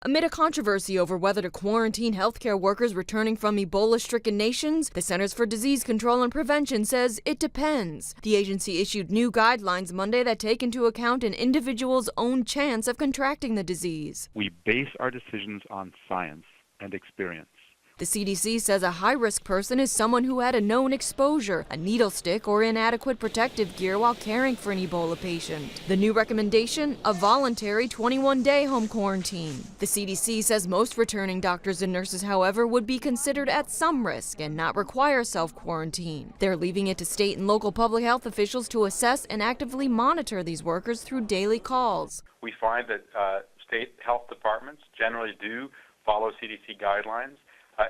Amid a controversy over whether to quarantine healthcare workers returning from Ebola-stricken nations, the Centers for Disease Control and Prevention says it depends. The agency issued new guidelines Monday that take into account an individual's own chance of contracting the disease. We base our decisions on science and experience. The CDC says a high-risk person is someone who had a known exposure, a needle stick, or inadequate protective gear while caring for an Ebola patient. The new recommendation, a voluntary 21-day home quarantine. The CDC says most returning doctors and nurses, however, would be considered at some risk and not require self-quarantine. They're leaving it to state and local public health officials to assess and actively monitor these workers through daily calls. We find that state health departments generally do follow CDC guidelines.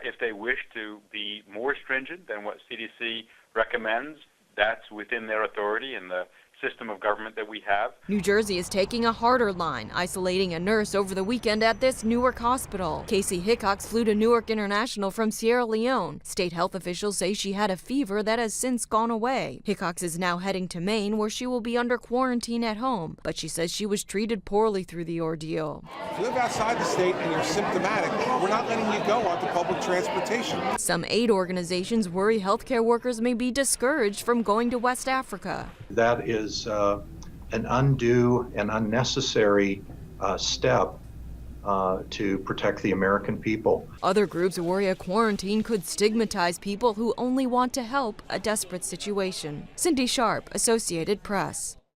If they wish to be more stringent than what CDC recommends, that's within their authority and the system of government that we have. New Jersey is taking a harder line, isolating a nurse over the weekend at this Newark hospital. Casey Hickox flew to Newark International from Sierra Leone. State health officials say she had a fever that has since gone away. Hickox is now heading to Maine, where she will be under quarantine at home, but she says she was treated poorly through the ordeal. If you live outside the state and you're symptomatic, we're not letting you go onto public transportation. Some aid organizations worry healthcare workers may be discouraged from going to West Africa. That is an undue and unnecessary step to protect the American people. Other groups worry a quarantine could stigmatize people who only want to help a desperate situation. Cindy Sharp, Associated Press.